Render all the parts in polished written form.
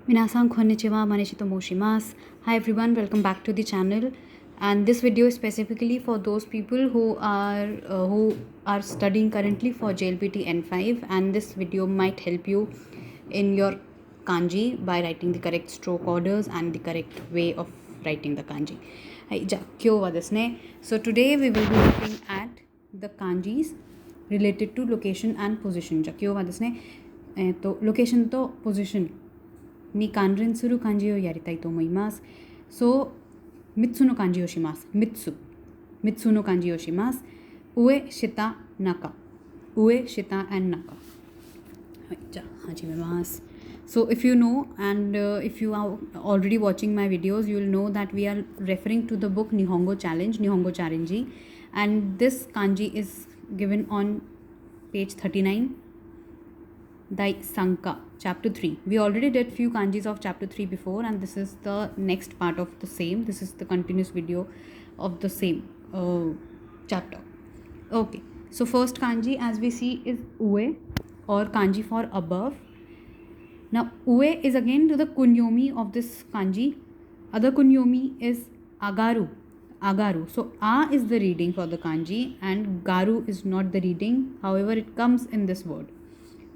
Minasan konnichiwa, Manishito Moshimasu. Hi everyone, welcome back to the channel. And this video is specifically for those people who are studying currently for JLPT N5, and this video might help you in your kanji by writing the correct stroke orders and the correct way of writing the kanji. So today we will be looking at the kanjis related to location and position. Location to position に関連する漢字をやりたいと思います。So 3つの漢字をします。3つの漢字をします。上、下、中。上、下 and 中。はい、じゃあ始めます。So if you know and if you are already watching my videos, you will know that we are referring to the book Nihongo Challenge, and this kanji is given on page 39. Dai Sanka, chapter 3. We already did few kanjis of chapter 3 before, and this is the next part of the same. This is the continuous video of the same chapter. Okay, so first kanji as we see is ue, or kanji for above. Now ue is again to the kunyomi of this kanji. Other kunyomi is agaru. So a is the reading for the kanji and garu is not the reading. However, it comes in this word.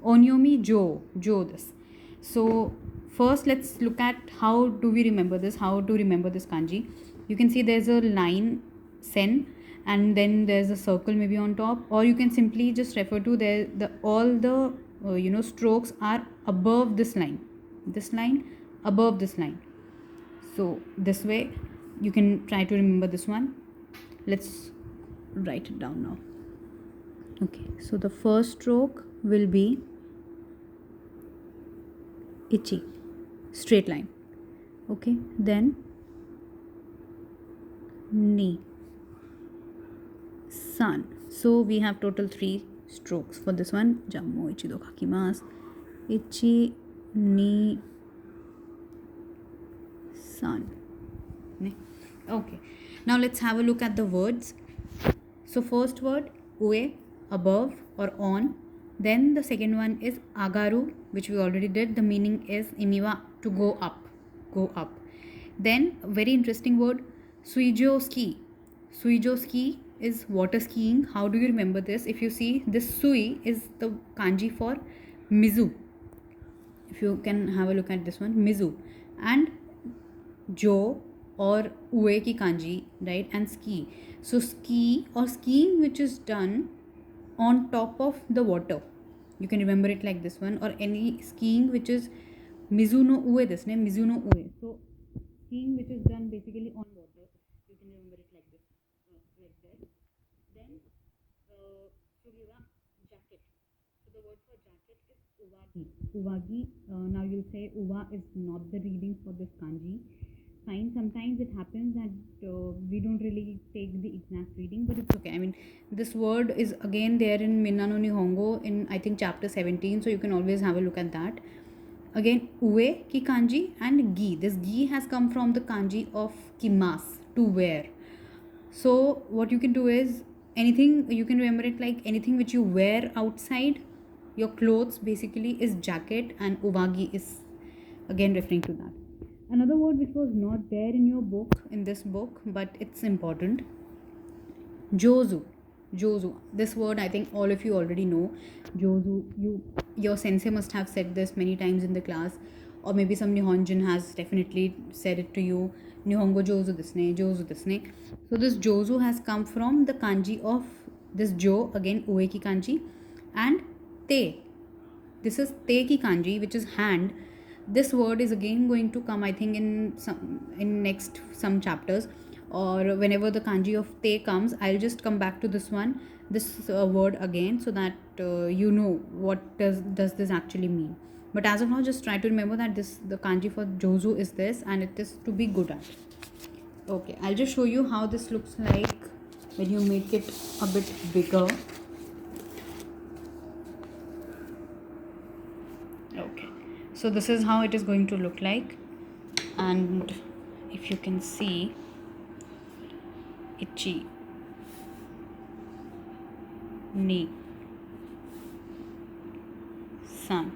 Onyomi jo this. So first let's look at how do we remember this, how to remember this kanji. You can see there's a line sen and then there's a circle maybe on top, or you can simply just refer to all the strokes are above this line above this line. So this way you can try to remember this one. Let's write it down now. Okay, so the first stroke will be ichi, straight line. Okay, then ni, san. So we have total 3 strokes for this one. Jammo ichido kakimasu. Ichi, ni, san. Okay, now let's have a look at the words. So first word ue, above or on. Then the second one is agaru, which we already did. The meaning is imiwa, to go up. Then very interesting word suijo ski. Suijo ski is water skiing. How do you remember this? If you see, this sui is the kanji for mizu. If you can have a look at this one, mizu, and jo or ue ki kanji, right, and ski. So ski or skiing which is done on top of the water, you can remember it like this one, or any skiing which is mizuno ue, this name mizuno ue. So skiing which is done basically on water, you can remember it like this, like that. Then sugiwa, jacket. So the word for jacket is uvagi. Now you'll say uva is not the reading for this kanji. Fine, sometimes it happens that we don't really take the exact reading, but it's okay. I mean, this word is again there in Minna no Nihongo in I think chapter 17, so you can always have a look at that. Again, ue ki kanji and gi. This gi has come from the kanji of kimas, to wear. So what you can do is anything, you can remember it like anything which you wear outside, your clothes basically is jacket, and uvagi is again referring to that. Another word which was not there in your book, in this book, but it's important, jozu. This word I think all of you already know. Jozu, your sensei must have said this many times in the class, or maybe some Nihonjin has definitely said it to you. Nihongo jozu desne. So this jozu has come from the kanji of this jo, again ue ki kanji, and te. This is te ki kanji, which is hand. This word is again going to come I think in next some chapters, or whenever the kanji of te comes, I'll just come back to this word again, so that you know what does this actually mean. But as of now, just try to remember that the kanji for jozu is this, and it is to be good at. Okay, I'll just show you how this looks like when you make it a bit bigger. Okay, so this is how it is going to look like, and if you can see, ichi, ni, san.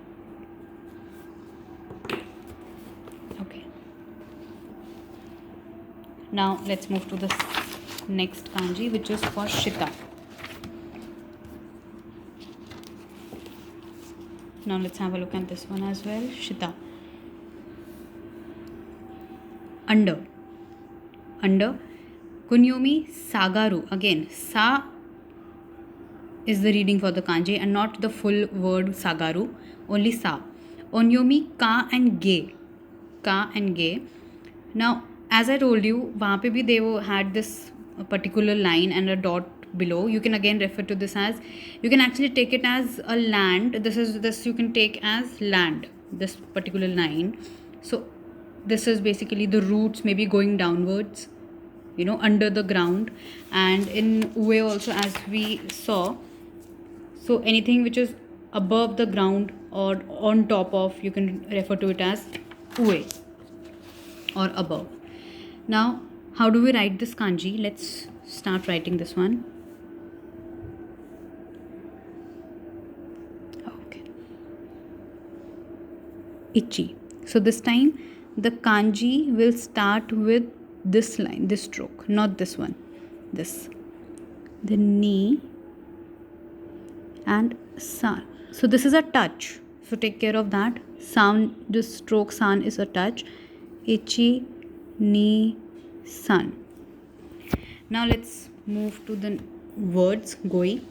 Now let's move to the next kanji, which is for Shita. Now let's have a look at this one as well. Shita. Under. Kunyomi Sagaru. Again, Sa is the reading for the kanji and not the full word Sagaru. Only Sa. Onyomi Ka and Ge. Now, as I told you, वहाँ पे भी they had this particular line and a dot below. You can again refer to this as, you can actually take it as a land. This you can take as land, this particular line. So this is basically the roots maybe going downwards, under the ground. And in Ue also, as we saw, so anything which is above the ground or on top of, you can refer to it as Ue or above. Now, how do we write this kanji? Let's start writing this one. Okay. Ichi. So this time the kanji will start with this line, this stroke, not this one. This. The ni and san. So this is a touch. So take care of that. Sound, this stroke san is a touch. Ichi, ni, san. Now let's move to the words. Goi.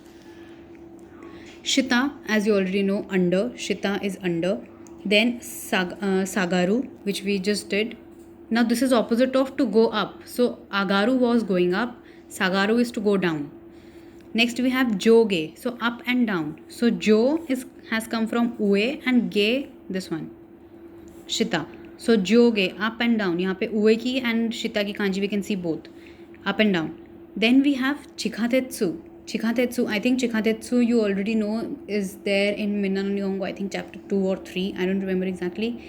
Shita, as you already know, under. Shita is under. Then Sagaru, which we just did. Now this is opposite of to go up. So Agaru was going up. Sagaru is to go down. Next we have Joge. So up and down. So Jo has come from Ue and Ge, this one. Shita. So Joge, up and down. यहाँ पे Ue की and Shita की kanji we can see both. Up and down. Then we have Chikatetsu. I think Chikatetsu you already know is there in Minna no Nihongo, I think chapter 2 or 3. I don't remember exactly.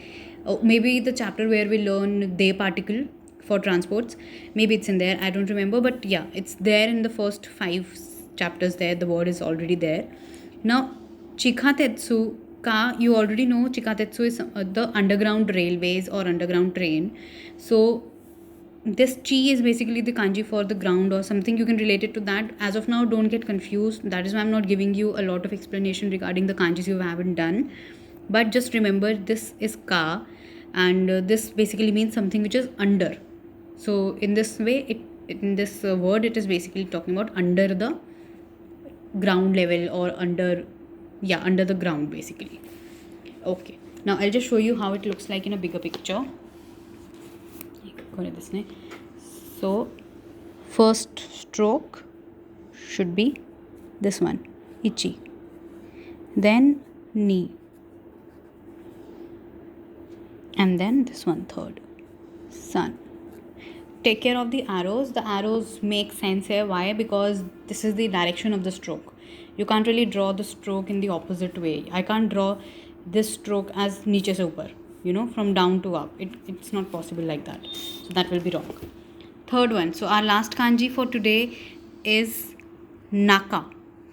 Maybe the chapter where we learn de particle for transports. Maybe it's in there. I don't remember. But yeah, it's there in the first 5 chapters there. The word is already there. Now, Chikatetsu ka, you already know Chikatetsu is the underground railways or underground train. So this chi is basically the kanji for the ground or something. You can relate it to that. As of now, don't get confused. That is why I'm not giving you a lot of explanation regarding the kanjis you haven't done. But just remember, this is ka, and this basically means something which is under. So in this way, in this word, it is basically talking about under the ground level or under the ground basically. Okay. Now I'll just show you how it looks like in a bigger picture. So first stroke should be this one, Ichi. Then ni. And then this one, third, san. Take care of the arrows. The arrows make sense here. Why? Because this is the direction of the stroke. You can't really draw the stroke in the opposite way. I can't draw this stroke as niche se upar, from down to up. It's not possible like that. So that will be wrong. Third one. So our last kanji for today is naka,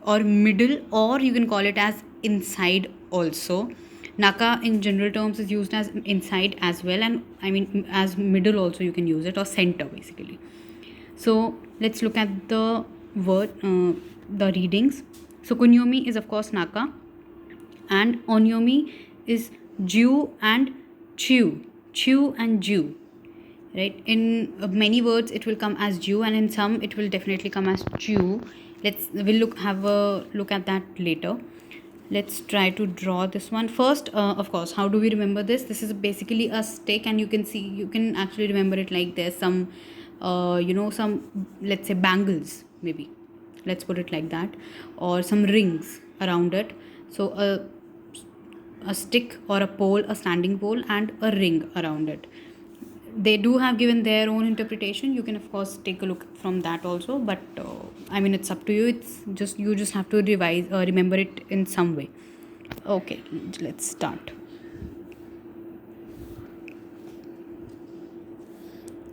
or middle, or you can call it as inside also. Naka in general terms is used as inside as well, and I mean as middle also you can use it, or center basically. So let's look at the word, the readings. So kunyomi is of course naka, and onyomi is ju and chew and jew, right? In many words it will come as jew, and in some it will definitely come as chew. We'll have a look at that later. Let's try to draw this one first. Of course, how do we remember this? This is basically a stick, and you can actually remember it like there's some some, let's say, bangles, maybe, let's put it like that, or some rings around it. So a stick or a pole, a standing pole, and a ring around it. They do have given their own interpretation. You can of course take a look from that also, but I mean it's up to you. You just have to revise or remember it in some way. Okay, let's start.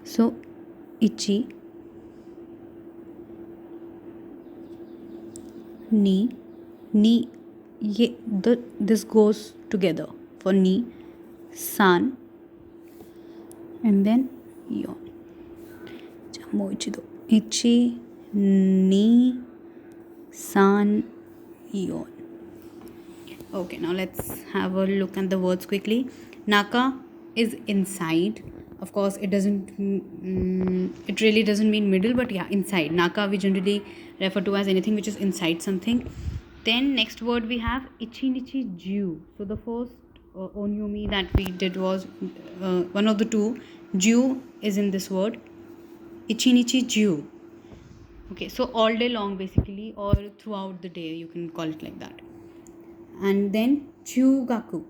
So ichi, ni, this goes together for ni, san, and then yon. もう一度1 2 3 4. Okay, now let's have a look at the words quickly. Naka is inside. Of course, it it really doesn't mean middle, but yeah, inside. Naka we generally refer to as anything which is inside something. Then next word we have ichinichi ju. So the first onyomi that we did was one of the two. Ju is in this word. Ichinichi ju. Okay, so all day long basically, or throughout the day, you can call it like that. And then Chugaku.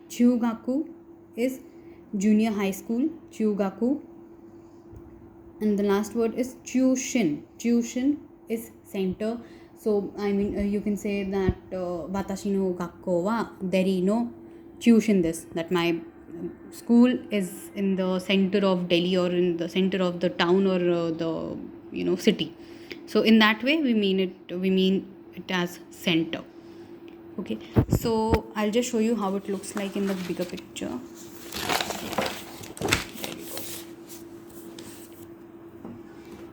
Chugaku is junior high school. Chugaku. And the last word is Chushin. Chushin is center. So I mean, you can say that Watashi no gakko wa deri no Chushin this. That my school is in the center of Delhi, or in the center of the town, or the city. So in that way we mean it as center. Okay, so I'll just show you how it looks like in the bigger picture. There we go.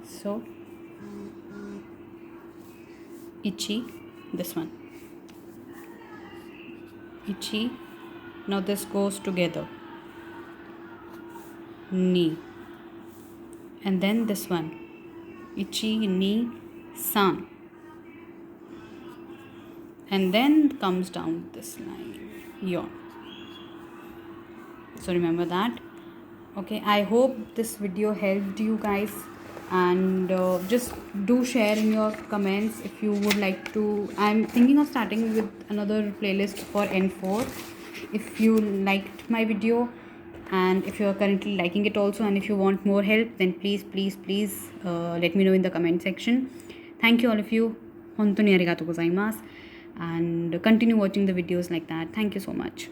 So ichi, this one, ichi. Now this goes together, ni, and then this one, ichi ni san, and then comes down this line, yon. So remember that. Okay, I hope this video helped you guys, and just do share in your comments if you would like to. I'm thinking of starting with another playlist for N4. If you liked my video, and if you're currently liking it also, and if you want more help, then please let me know in the comment section. Thank you all of you. Hontoni arigatou gozaimasu, and continue watching the videos like that. Thank you so much.